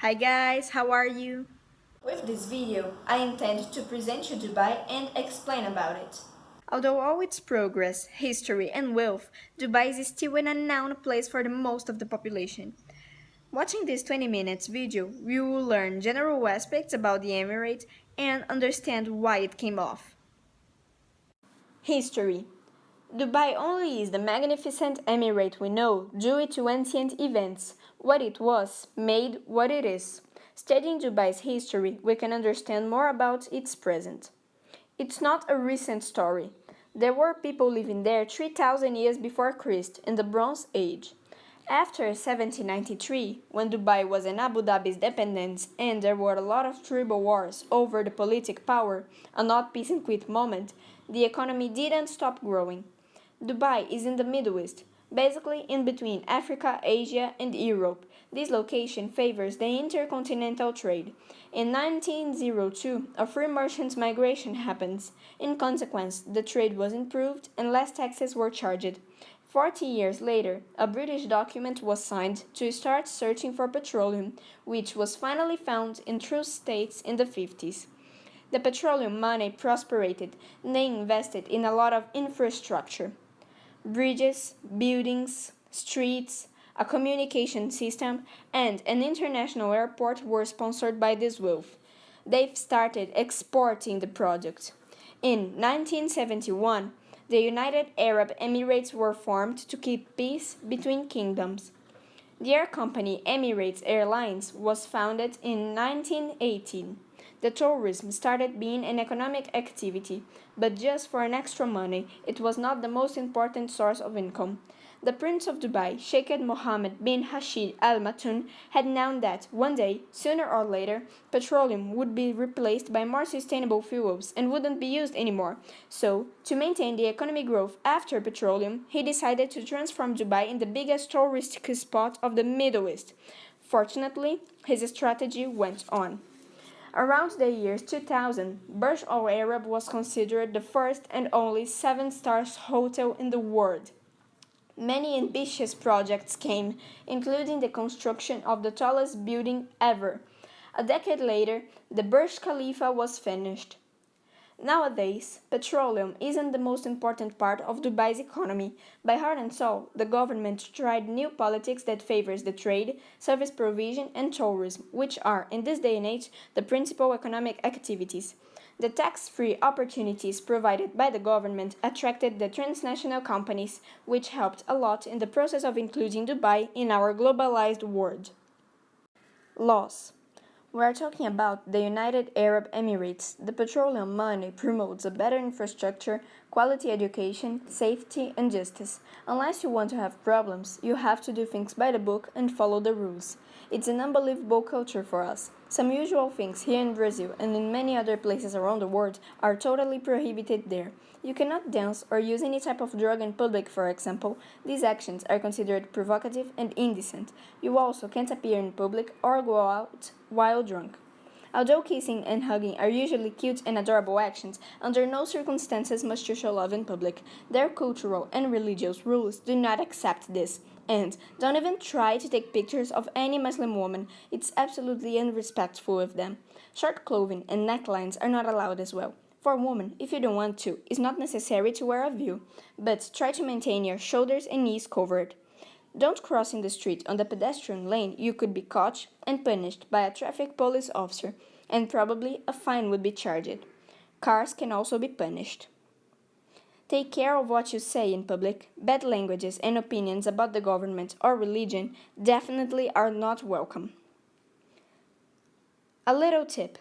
Hi guys, how are you? With this video, I intend to present you Dubai and explain about it. Although all its progress, history, and wealth, Dubai is still an unknown place for the most of the population. Watching this 20 minutes video, we will learn general aspects about the Emirate and understand why it came off. History. Dubai only is the magnificent emirate we know due to ancient events. What it was made what it is. Studying Dubai's history, we can understand more about its present. It's not a recent story. There were people living there 3000 years before Christ in the Bronze Age. After 1793, when Dubai was in Abu Dhabi's dependence and there were a lot of tribal wars over the politic power, a not peace and quit moment, the economy didn't stop growing. Dubai is in the Middle East, basically in between Africa, Asia, and Europe. This location favors the intercontinental trade. In 1902, a free merchants migration happens. In consequence, the trade was improved and less taxes were charged. 40 years later, a British document was signed to start searching for petroleum, which was finally found in true states in the 50s. The petroleum money prospered, and they invested in a lot of infrastructure. Bridges, buildings, streets, a communication system, and an international airport were sponsored by this wealth. They've started exporting the product. In 1971, the United Arab Emirates were formed to keep peace between kingdoms. The air company Emirates Airlines was founded in 1918. The tourism started being an economic activity, but just for an extra money, it was not the most important source of income. The Prince of Dubai, Sheikh Mohammed bin Rashid Al Maktoum, had known that one day, sooner or later, petroleum would be replaced by more sustainable fuels and wouldn't be used anymore. So, to maintain the economic growth after petroleum, he decided to transform Dubai in the biggest touristic spot of the Middle East. Fortunately, his strategy went on. Around the year 2000, Burj Al Arab was considered the first and only seven-star hotel in the world. Many ambitious projects came, including the construction of the tallest building ever. A decade later, the Burj Khalifa was finished. Nowadays, petroleum isn't the most important part of Dubai's economy. By heart and soul, the government tried new politics that favors the trade, service provision, and tourism, which are, in this day and age, the principal economic activities. The tax-free opportunities provided by the government attracted the transnational companies, which helped a lot in the process of including Dubai in our globalized world. Laws. We are talking about the United Arab Emirates. The petroleum money promotes a better infrastructure, quality education, safety, and justice. Unless you want to have problems, you have to do things by the book and follow the rules. It's an unbelievable culture for us. Some usual things here in Brazil and in many other places around the world are totally prohibited there. You cannot dance or use any type of drug in public, for example. These actions are considered provocative and indecent. You also can't appear in public or go out while drunk. Although kissing and hugging are usually cute and adorable actions, under no circumstances must you show love in public. Their cultural and religious rules do not accept this. And don't even try to take pictures of any Muslim woman. It's absolutely unrespectful of them. Short clothing and necklines are not allowed as well. For women, if you don't want to, it's not necessary to wear a veil, but try to maintain your shoulders and knees covered. Don't cross in the street on the pedestrian lane, you could be caught and punished by a traffic police officer, and probably a fine would be charged. Cars can also be punished. Take care of what you say in public. Bad languages and opinions about the government or religion definitely are not welcome. A little tip.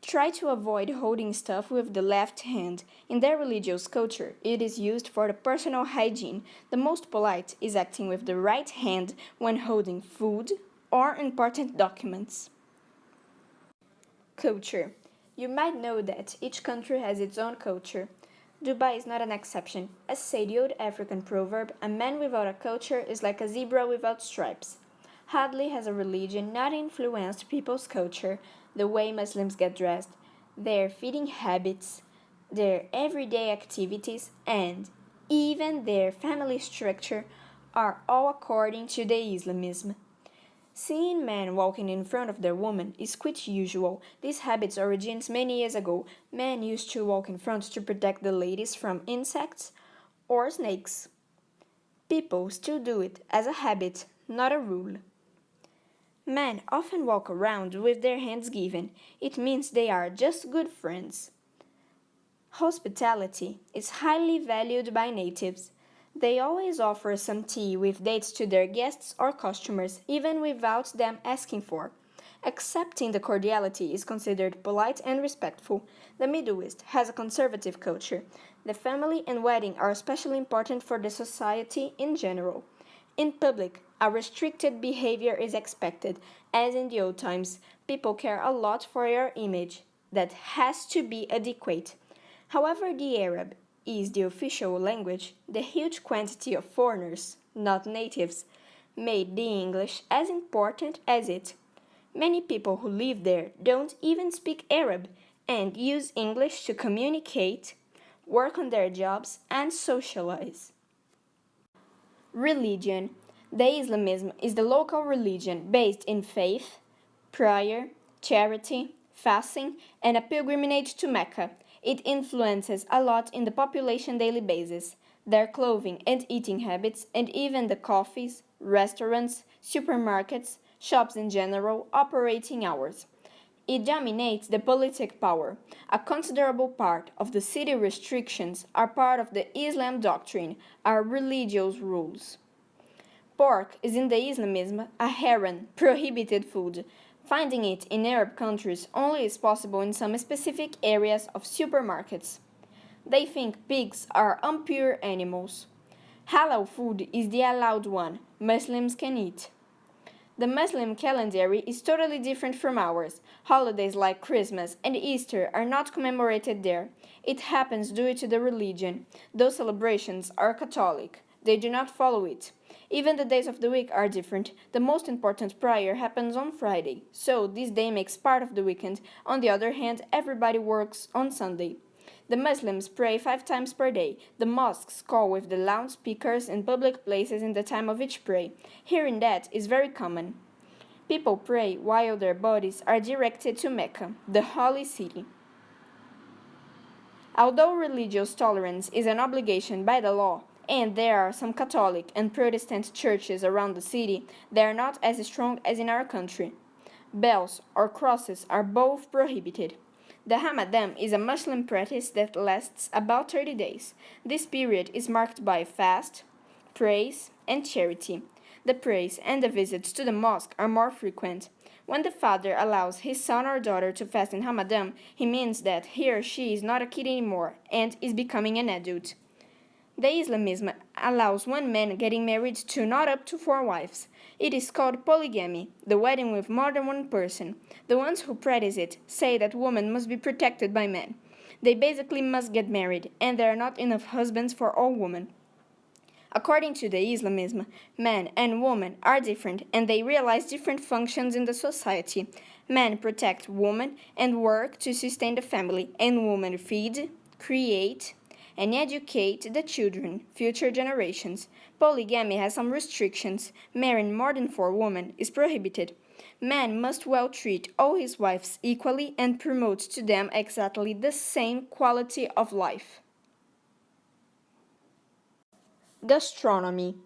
Try to avoid holding stuff with the left hand. In their religious culture, it is used for the personal hygiene. The most polite is acting with the right hand when holding food or important documents. Culture. You might know that each country has its own culture. Dubai is not an exception. As said the old African proverb, a man without a culture is like a zebra without stripes. Hardly has a religion not influenced people's culture, the way Muslims get dressed, their feeding habits, their everyday activities, and even their family structure are all according to the Islamism. Seeing men walking in front of their women is quite usual. This habit originates many years ago. Men used to walk in front to protect the ladies from insects or snakes. People still do it as a habit, not a rule. Men often walk around with their hands given. It means they are just good friends. Hospitality is highly valued by natives. They always offer some tea with dates to their guests or customers, even without them asking for. Accepting the cordiality is considered polite and respectful. The Middle East has a conservative culture. The family and wedding are especially important for the society in general. In public, a restricted behavior is expected, as in the old times. People care a lot for your image. That has to be adequate. However, the Arab is the official language, the huge quantity of foreigners, not natives, made the English as important as it. Many people who live there don't even speak Arab and use English to communicate, work on their jobs, and socialize. Religion. The Islamism is the local religion based in faith, prayer, charity, fasting, and a pilgrimage to Mecca. It influences a lot in the population daily basis, their clothing and eating habits, and even the coffees, restaurants, supermarkets, shops in general, operating hours. It dominates the politic power. A considerable part of the city restrictions are part of the Islam doctrine, are religious rules. Pork is in the Islamism a haram, prohibited food. Finding it in Arab countries only is possible in some specific areas of supermarkets. They think pigs are impure animals. Halal food is the allowed one, Muslims can eat. The Muslim calendar is totally different from ours. Holidays like Christmas and Easter are not commemorated there. It happens due to the religion. Those celebrations are Catholic. They do not follow it. Even the days of the week are different. The most important prayer happens on Friday, so this day makes part of the weekend. On the other hand, everybody works on Sunday. The Muslims pray 5 times per day. The mosques call with the loudspeakers in public places in the time of each prayer. Hearing that is very common. People pray while their bodies are directed to Mecca, the holy city. Although religious tolerance is an obligation by the law, and there are some Catholic and Protestant churches around the city, they are not as strong as in our country. Bells or crosses are both prohibited. The Ramadan is a Muslim practice that lasts about 30 days. This period is marked by fast, praise, and charity. The praise and the visits to the mosque are more frequent. When the father allows his son or daughter to fast in Ramadan, he means that he or she is not a kid anymore and is becoming an adult. The Islamism allows one man getting married to not up to 4 wives. It is called polygamy, the wedding with more than one person. The ones who practice it say that women must be protected by men. They basically must get married, and there are not enough husbands for all women. According to the Islamism, men and women are different and they realize different functions in the society. Men protect women and work to sustain the family, and women feed, create, and educate the children, future generations. Polygamy has some restrictions. Marrying more than 4 women is prohibited. Man must well treat all his wives equally and promote to them exactly the same quality of life. Gastronomy.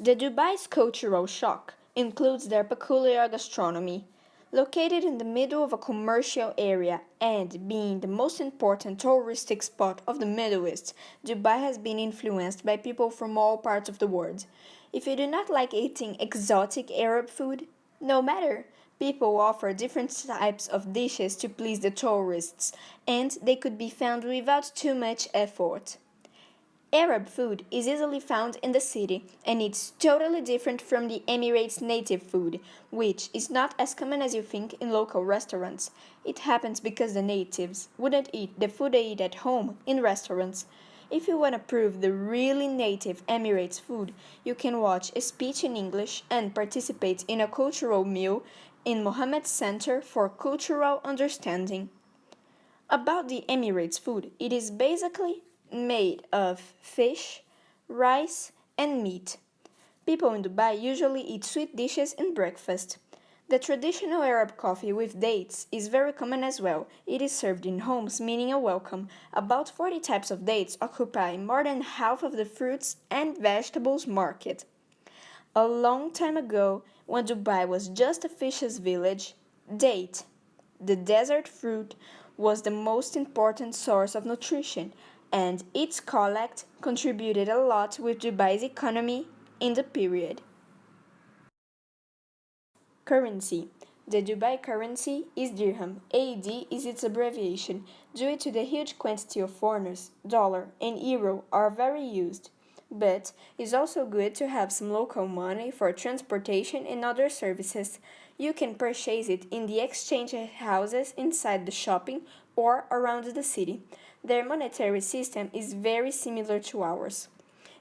The Dubai's cultural shock includes their peculiar gastronomy. Located in the middle of a commercial area and being the most important touristic spot of the Middle East, Dubai has been influenced by people from all parts of the world. If you do not like eating exotic Arab food, no matter. People offer different types of dishes to please the tourists, and they could be found without too much effort. Arab food is easily found in the city, and it's totally different from the Emirates' native food, which is not as common as you think in local restaurants. It happens because the natives wouldn't eat the food they eat at home in restaurants. If you want to prove the really native Emirates food, you can watch a speech in English and participate in a cultural meal in Mohammed Center for Cultural Understanding. About the Emirates food, it is basically made of fish, rice, and meat. People in Dubai usually eat sweet dishes in breakfast. The traditional Arab coffee with dates is very common as well. It is served in homes, meaning a welcome. About 40 types of dates occupy more than half of the fruits and vegetables market. A long time ago, when Dubai was just a fisher's village, date, the desert fruit, was the most important source of nutrition, and its collect contributed a lot with Dubai's economy in the period. Currency. The Dubai currency is dirham. AED is its abbreviation. Due to the huge quantity of foreigners, dollar and euro are very used. But it's also good to have some local money for transportation and other services. You can purchase it in the exchange houses inside the shopping or around the city. Their monetary system is very similar to ours.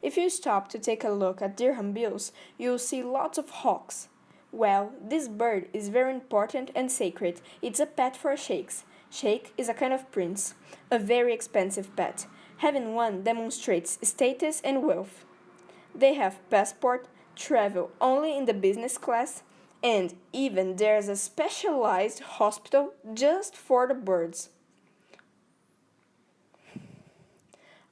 If you stop to take a look at dirham bills, you'll see lots of hawks. Well, this bird is very important and sacred. It's a pet for sheikhs. Sheikh is a kind of prince, a very expensive pet. Having one demonstrates status and wealth. They have passport, travel only in the business class, and even there's a specialized hospital just for the birds.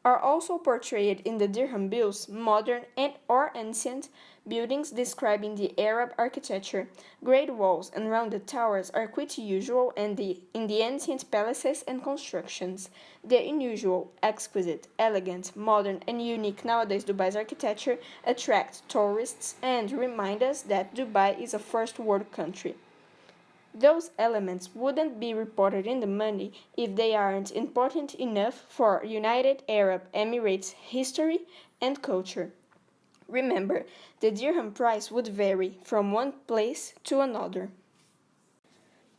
Are also portrayed in the dirham bills modern and or ancient buildings describing the Arab architecture. Great walls and rounded towers are quite usual in the ancient palaces and constructions. The unusual, exquisite, elegant, modern and unique nowadays Dubai's architecture attract tourists and remind us that Dubai is a first world country. Those elements wouldn't be reported in the money if they aren't important enough for United Arab Emirates history and culture. Remember, the dirham price would vary from one place to another.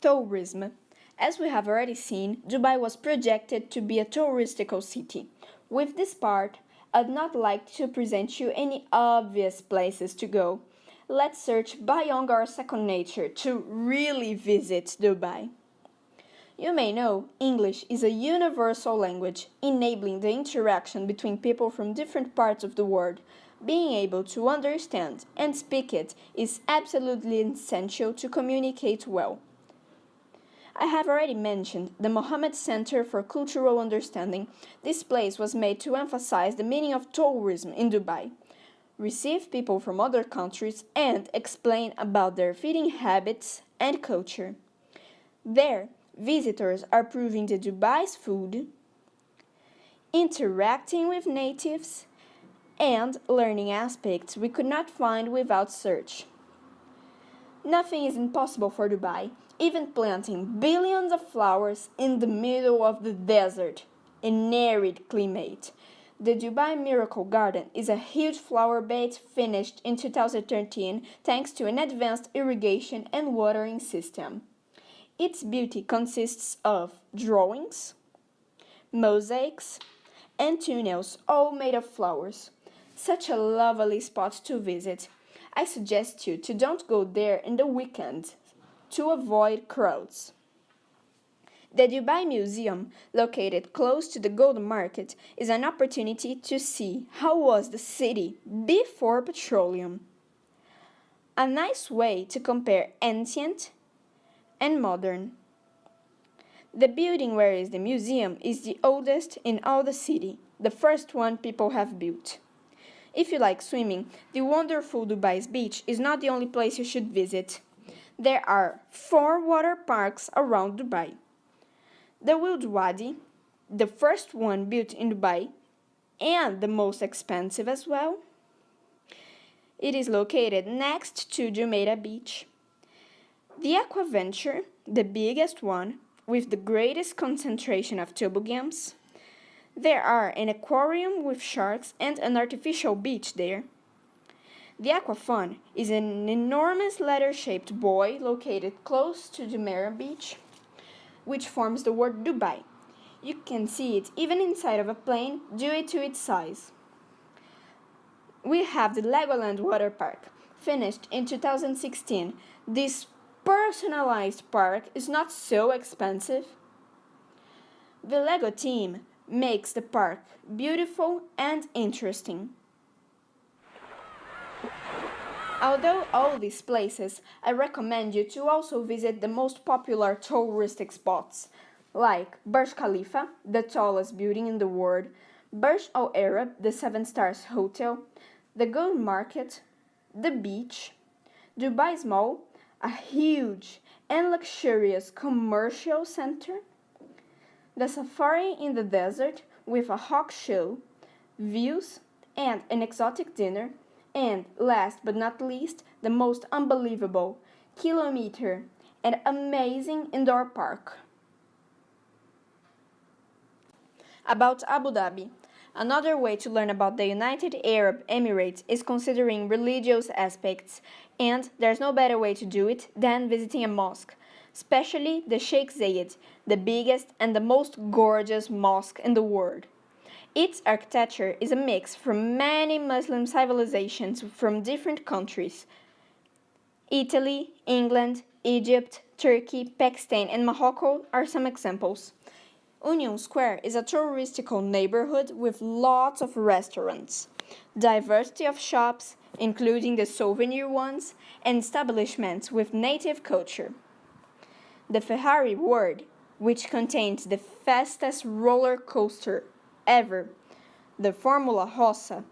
Tourism. As we have already seen, Dubai was projected to be a touristical city. With this part, I'd not like to present you any obvious places to go. Let's search Beyond Our Second Nature to really visit Dubai. You may know English is a universal language, enabling the interaction between people from different parts of the world. Being able to understand and speak it is absolutely essential to communicate well. I have already mentioned the Mohammed Center for Cultural Understanding. This place was made to emphasize the meaning of tourism in Dubai, receive people from other countries, and explain about their feeding habits and culture. There, visitors are proving the Dubai's food, interacting with natives, and learning aspects we could not find without search. Nothing is impossible for Dubai, even planting billions of flowers in the middle of the desert, an arid climate. The Dubai Miracle Garden is a huge flower bed finished in 2013 thanks to an advanced irrigation and watering system. Its beauty consists of drawings, mosaics, and tunnels all made of flowers. Such a lovely spot to visit. I suggest you to don't go there in the weekend to avoid crowds. The Dubai Museum, located close to the Gold Market, is an opportunity to see how was the city before petroleum. A nice way to compare ancient and modern. The building where is the museum is the oldest in all the city, the first one people have built. If you like swimming, the wonderful Dubai's beach is not the only place you should visit. There are 4 water parks around Dubai. The Wild Wadi, the first one built in Dubai, and the most expensive as well. It is located next to Jumeirah Beach. The Aquaventure, the biggest one, with the greatest concentration of toboggans. There are an aquarium with sharks and an artificial beach there. The Aquafun is an enormous letter-shaped buoy located close to Jumeirah Beach, which forms the word Dubai. You can see it even inside of a plane due to its size. We have the Legoland Water Park, finished in 2016. This personalized park is not so expensive. The Lego team makes the park beautiful and interesting. Although all these places, I recommend you to also visit the most popular touristic spots, like Burj Khalifa, the tallest building in the world, Burj Al Arab, the 7 stars hotel, the Gold Market, the beach, Dubai's Mall, a huge and luxurious commercial center, the safari in the desert with a hawk show, views, and an exotic dinner, and last but not least, the most unbelievable kilometer and amazing indoor park. About Abu Dhabi. Another way to learn about the United Arab Emirates is considering religious aspects, and there's no better way to do it than visiting a mosque, especially the Sheikh Zayed, the biggest and the most gorgeous mosque in the world. Its architecture is a mix from many Muslim civilizations from different countries. Italy, England, Egypt, Turkey, Pakistan, and Morocco are some examples. Union Square is a touristical neighborhood with lots of restaurants, diversity of shops, including the souvenir ones, and establishments with native culture. The Ferrari World, which contains the fastest roller coaster ever, the Formula Rossa,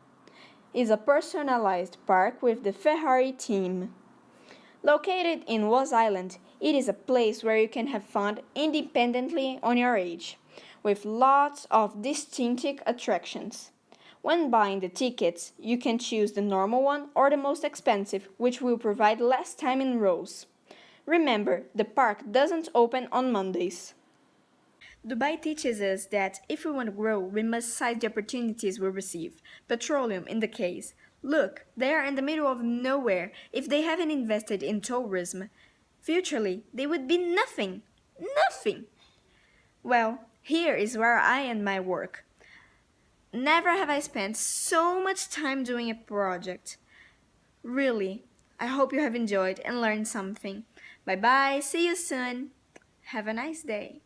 is a personalized park with the Ferrari theme. Located in Was Island, it is a place where you can have fun independently on your age, with lots of distinctive attractions. When buying the tickets, you can choose the normal one or the most expensive, which will provide less time in rows. Remember, the park doesn't open on Mondays. Dubai teaches us that if we want to grow, we must seize the opportunities we receive. Petroleum, in the case. Look, they are in the middle of nowhere. If they haven't invested in tourism, futurely they would be nothing. Nothing! Well, here is where I end my work. Never have I spent so much time doing a project. Really, I hope you have enjoyed and learned something. Bye bye, see you soon. Have a nice day.